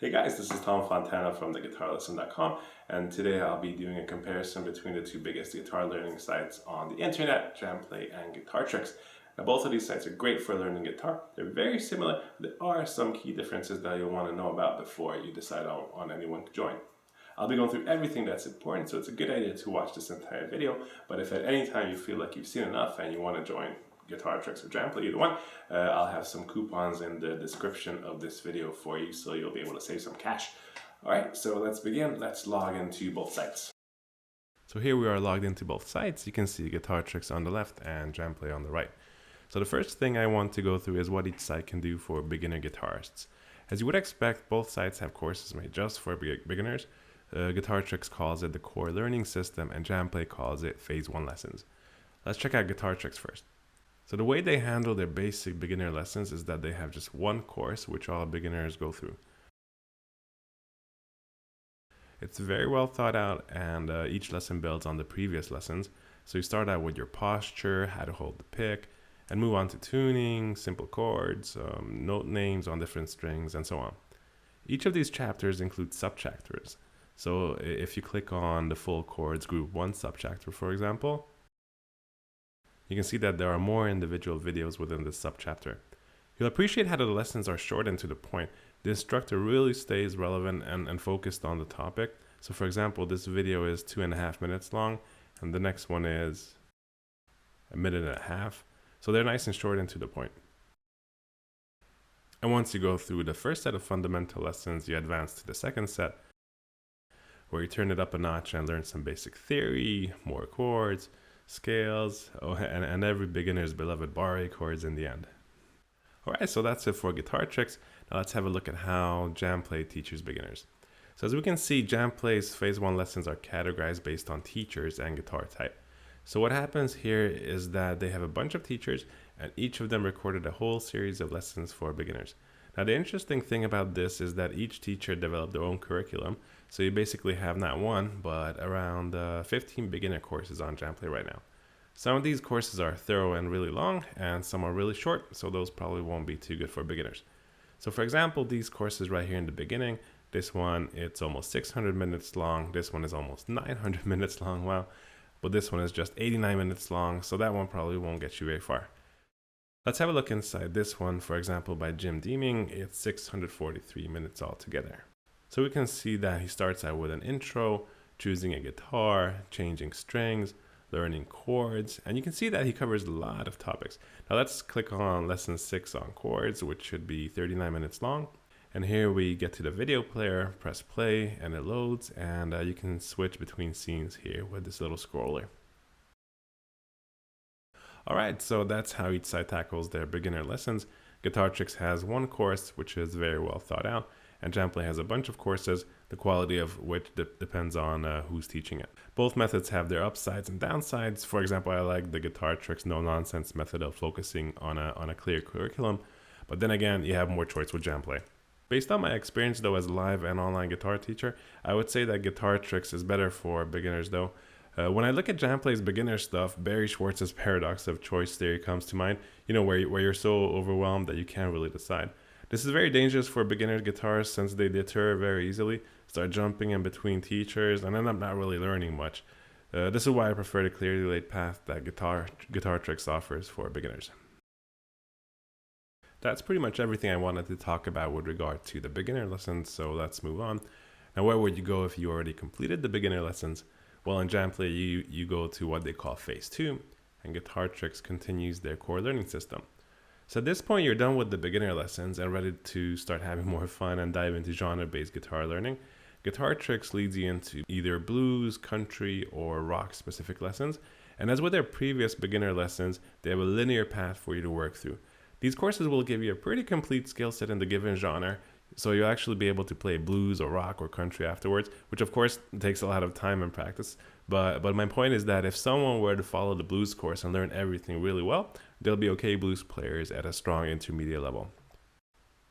Hey guys, this is Tom Fontana from TheGuitarLesson.com, and today I'll be doing a comparison between the two biggest guitar learning sites on the internet, JamPlay and GuitarTricks. Now both of these sites are great for learning guitar. They're very similar, but there are some key differences that you'll want to know about before you decide on anyone to join. I'll be going through everything that's important, so it's a good idea to watch this entire video, but if at any time you feel like you've seen enough and you want to join GuitarTricks or JamPlay, either one, I'll have some coupons in the description of this video for you, so you'll be able to save some cash. Alright, so let's begin. Let's log into both sites. So here we are logged into both sites. You can see GuitarTricks on the left and JamPlay on the right. So the first thing I want to go through is what each site can do for beginner guitarists. As you would expect, both sites have courses made just for beginners. GuitarTricks calls it the Core Learning System and JamPlay calls it Phase 1 Lessons. Let's check out GuitarTricks first. So the way they handle their basic beginner lessons is that they have just one course which all beginners go through. It's very well thought out, and each lesson builds on the previous lessons. So you start out with your posture, how to hold the pick, and move on to tuning, simple chords, note names on different strings, and so on. Each of these chapters includes subchapters. So if you click on the full chords group 1 subchapter, for example, you can see that there are more individual videos within this subchapter. You'll appreciate how the lessons are short and to the point. The instructor really stays relevant and focused on the topic. So for example, this video is 2.5 minutes long, and the next one is 1.5 minutes. So they're nice and short and to the point. And once you go through the first set of fundamental lessons, you advance to the second set, where you turn it up a notch and learn some basic theory, more chords, scales, and every beginner's beloved bar A chords in the end. Alright, so that's it for GuitarTricks. Now let's have a look at how JamPlay teaches beginners. So as we can see, JamPlay's Phase 1 lessons are categorized based on teachers and guitar type. So what happens here is that they have a bunch of teachers, and each of them recorded a whole series of lessons for beginners. Now the interesting thing about this is that each teacher developed their own curriculum, so you basically have not one, but around 15 beginner courses on JamPlay right now. Some of these courses are thorough and really long, and some are really short, so those probably won't be too good for beginners. So for example, these courses right here in the beginning, this one, it's almost 600 minutes long, this one is almost 900 minutes long, wow, but this one is just 89 minutes long, so that one probably won't get you very far. Let's have a look inside this one, for example, by Jim Deeming. It's 643 minutes altogether. So we can see that he starts out with an intro, choosing a guitar, changing strings, learning chords, and you can see that he covers a lot of topics. Now let's click on lesson 6 on chords, which should be 39 minutes long. And here we get to the video player, press play, and it loads, and you can switch between scenes here with this little scroller. Alright, so that's how each site tackles their beginner lessons. GuitarTricks has one course, which is very well thought out, and JamPlay has a bunch of courses, the quality of which depends on who's teaching it. Both methods have their upsides and downsides. For example, I like the GuitarTricks no-nonsense method of focusing on a clear curriculum, but then again, you have more choice with JamPlay. Based on my experience though as a live and online guitar teacher, I would say that GuitarTricks is better for beginners though. When I look at JamPlay's beginner stuff, Barry Schwartz's paradox of choice theory comes to mind, you know, where you're so overwhelmed that you can't really decide. This is very dangerous for beginner guitarists since they deter very easily, start jumping in between teachers, and end up not really learning much. This is why I prefer the clearly laid path that GuitarTricks offers for beginners. That's pretty much everything I wanted to talk about with regard to the beginner lessons, so let's move on. Now, where would you go if you already completed the beginner lessons? Well, in JamPlay, you go to what they call Phase 2, and GuitarTricks continues their core learning system. So at this point, you're done with the beginner lessons and ready to start having more fun and dive into genre-based guitar learning. GuitarTricks leads you into either blues, country, or rock-specific lessons, and as with their previous beginner lessons, they have a linear path for you to work through. These courses will give you a pretty complete skill set in the given genre, so you'll actually be able to play blues or rock or country afterwards, which of course takes a lot of time and practice. But my point is that if someone were to follow the blues course and learn everything really well, they'll be okay blues players at a strong intermediate level.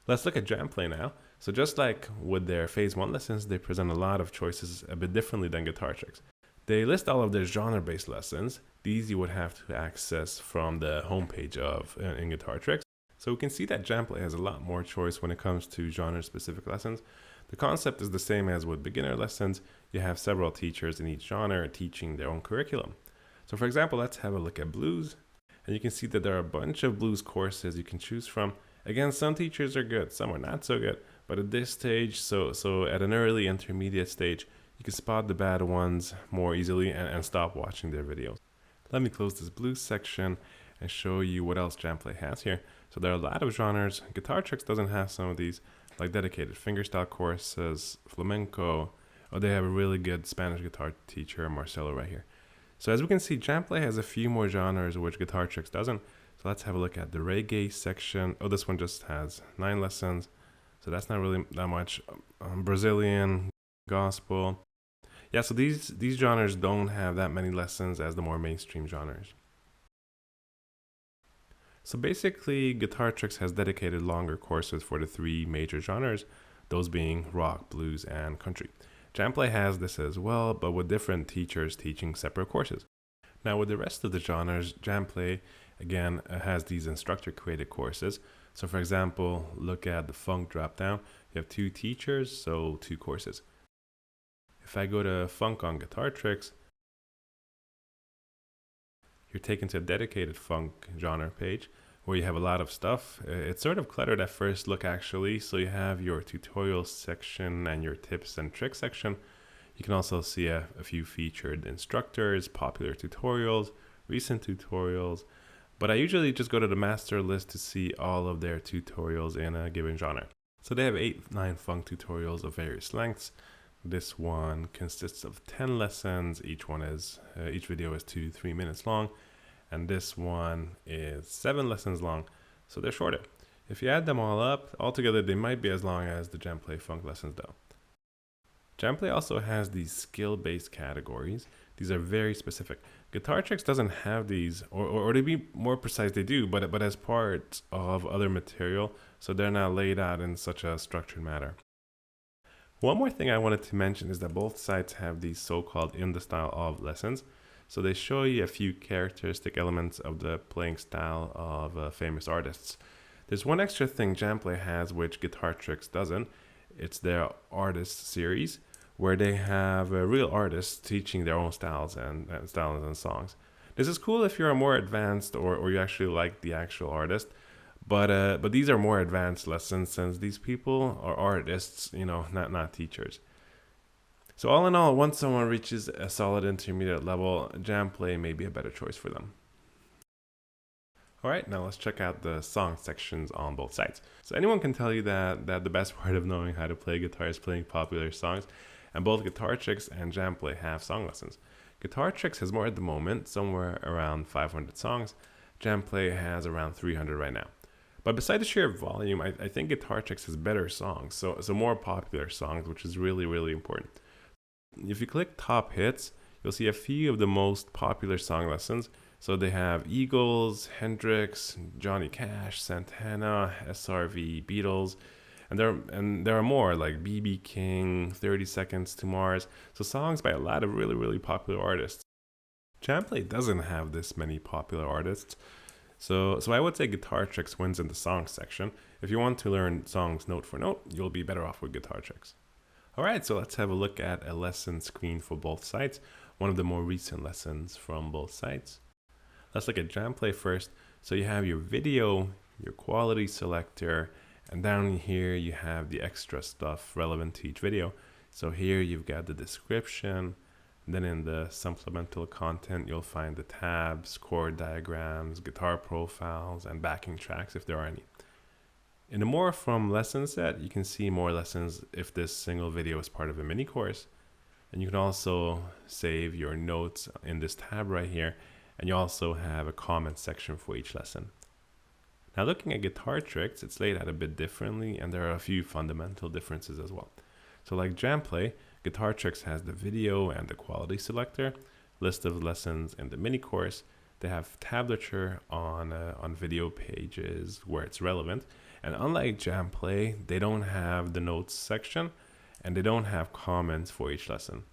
Let's look at JamPlay now. So just like with their Phase 1 lessons, they present a lot of choices a bit differently than GuitarTricks. They list all of their genre-based lessons. These you would have to access from the homepage in GuitarTricks. So we can see that JamPlay has a lot more choice when it comes to genre-specific lessons. The concept is the same as with beginner lessons. You have several teachers in each genre teaching their own curriculum. So for example, let's have a look at blues. And you can see that there are a bunch of blues courses you can choose from. Again, some teachers are good, some are not so good. But at this stage, so at an early intermediate stage, you can spot the bad ones more easily and stop watching their videos. Let me close this blues section and show you what else JamPlay has here. So there are a lot of genres. GuitarTricks doesn't have some of these, like dedicated fingerstyle courses, flamenco. Oh, they have a really good Spanish guitar teacher, Marcelo, right here. So as we can see, JamPlay has a few more genres which GuitarTricks doesn't. So let's have a look at the reggae section. Oh, this one just has 9 lessons. So that's not really that much. Brazilian, gospel. Yeah, so these genres don't have that many lessons as the more mainstream genres. So basically, GuitarTricks has dedicated longer courses for the 3 major genres, those being rock, blues, and country. JamPlay has this as well, but with different teachers teaching separate courses. Now with the rest of the genres, JamPlay again has these instructor-created courses. So for example, look at the funk drop-down. You have 2 teachers, so 2 courses. If I go to funk on GuitarTricks, you're taken to a dedicated funk genre page where you have a lot of stuff. It's sort of cluttered at first look actually. So you have your tutorial section and your tips and tricks section. You can also see a few featured instructors, popular tutorials, recent tutorials. But I usually just go to the master list to see all of their tutorials in a given genre. So they have 8-9 funk tutorials of various lengths. This one consists of 10 lessons. Each video is 2 to 3 minutes long. And this one is 7 lessons long, so they're shorter. If you add them all up, altogether they might be as long as the JamPlay funk lessons though. JamPlay also has these skill-based categories. These are very specific. GuitarTricks doesn't have these, or to be more precise, they do, but as part of other material, so they're not laid out in such a structured manner. One more thing I wanted to mention is that both sites have these so-called in the style of lessons. So they show you a few characteristic elements of the playing style of famous artists. There's one extra thing JamPlay has which GuitarTricks doesn't. It's their artist series where they have real artists teaching their own styles and songs. This is cool if you're a more advanced or you actually like the actual artist. But these are more advanced lessons since these people are artists, you know, not teachers. So all in all, once someone reaches a solid intermediate level, JamPlay may be a better choice for them. All right, now let's check out the song sections on both sites. So anyone can tell you that the best part of knowing how to play guitar is playing popular songs, and both GuitarTricks and JamPlay have song lessons. GuitarTricks has more at the moment, somewhere around 500 songs. JamPlay has around 300 right now. But besides the sheer volume, I think GuitarTricks has better songs, so more popular songs, which is really, really important. If you click top hits, you'll see a few of the most popular song lessons. So they have Eagles, Hendrix, Johnny Cash, Santana, SRV, Beatles, and there are more like B.B. King, 30 Seconds to Mars. So songs by a lot of really, really popular artists. JamPlay doesn't have this many popular artists. So I would say GuitarTricks wins in the songs section. If you want to learn songs note for note, you'll be better off with GuitarTricks. All right, so let's have a look at a lesson screen for both sites, one of the more recent lessons from both sites. Let's look at JamPlay first. So you have your video, your quality selector, and down here you have the extra stuff relevant to each video. So here you've got the description, and then in the supplemental content you'll find the tabs, chord diagrams, guitar profiles, and backing tracks if there are any. In the more from lesson set, you can see more lessons if this single video is part of a mini course. And you can also save your notes in this tab right here. And you also have a comment section for each lesson. Now looking at GuitarTricks, it's laid out a bit differently and there are a few fundamental differences as well. So like JamPlay, GuitarTricks has the video and the quality selector, list of lessons in the mini course. They have tablature on video pages where it's relevant. And unlike JamPlay, they don't have the notes section and they don't have comments for each lesson.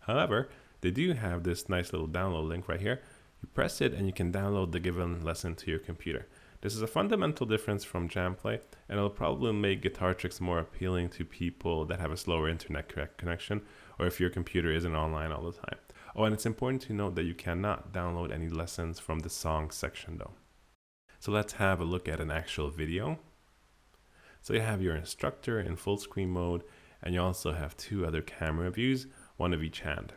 However, they do have this nice little download link right here. You press it and you can download the given lesson to your computer. This is a fundamental difference from JamPlay, and it'll probably make GuitarTricks more appealing to people that have a slower internet connection, or if your computer isn't online all the time. Oh, and it's important to note that you cannot download any lessons from the songs section though. So let's have a look at an actual video. So you have your instructor in full screen mode, and you also have two other camera views, one of each hand.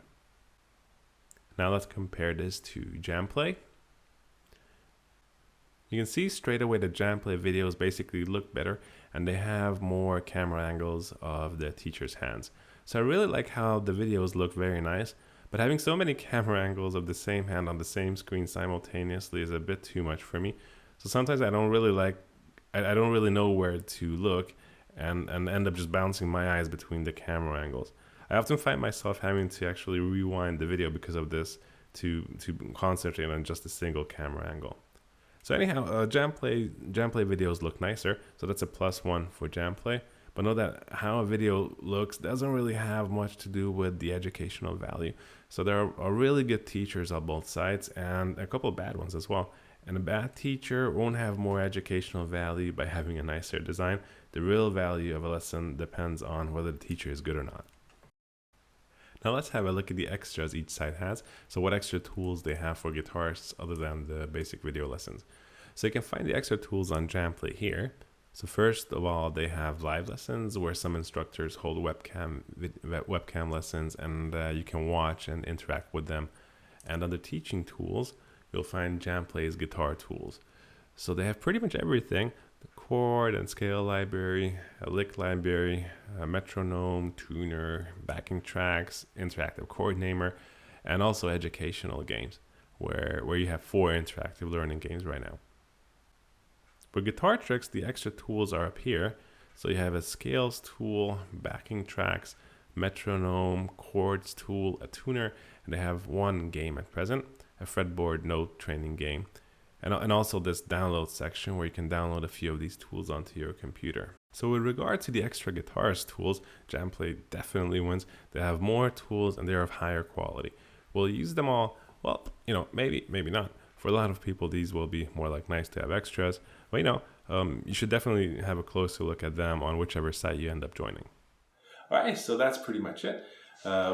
Now let's compare this to JamPlay. You can see straight away that JamPlay videos basically look better, and they have more camera angles of the teacher's hands. So I really like how the videos look very nice, but having so many camera angles of the same hand on the same screen simultaneously is a bit too much for me. So sometimes I don't really know where to look, and end up just bouncing my eyes between the camera angles. I often find myself having to actually rewind the video because of this to concentrate on just a single camera angle. So anyhow, JamPlay videos look nicer, so that's a +1 for JamPlay. But know that how a video looks doesn't really have much to do with the educational value. So there are really good teachers on both sides, and a couple of bad ones as well. And a bad teacher won't have more educational value by having a nicer design. The real value of a lesson depends on whether the teacher is good or not. Now let's have a look at the extras each side has. So what extra tools they have for guitarists other than the basic video lessons. So you can find the extra tools on JamPlay here. So first of all, they have live lessons where some instructors hold webcam lessons, and you can watch and interact with them. And under teaching tools, you'll find JamPlay's guitar tools. So they have pretty much everything: the chord and scale library, a lick library, a metronome, tuner, backing tracks, interactive chord namer, and also educational games, where you have 4 interactive learning games right now. For GuitarTricks, the extra tools are up here. So you have a scales tool, backing tracks, metronome, chords tool, a tuner, and they have 1 game at present, a fretboard note training game, and also this download section where you can download a few of these tools onto your computer. So with regard to the extra guitarist tools, JamPlay definitely wins. They have more tools and they're of higher quality. Will you use them all? Well, maybe not. For a lot of people, these will be more like nice to have extras, but you should definitely have a closer look at them on whichever site you end up joining. All right, so that's pretty much it.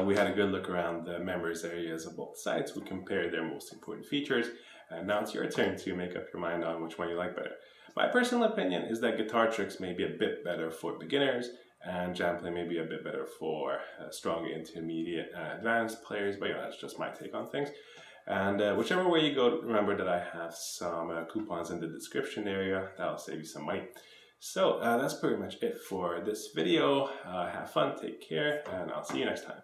We had a good look around the members areas of both sites. We compared their most important features, and now it's your turn to make up your mind on which one you like better. My personal opinion is that GuitarTricks may be a bit better for beginners, and JamPlay may be a bit better for strong, intermediate, and advanced players, but that's just my take on things. And whichever way you go, remember that I have some coupons in the description area that'll save you some money. So that's pretty much it for this video. Have fun, take care, and I'll see you next time.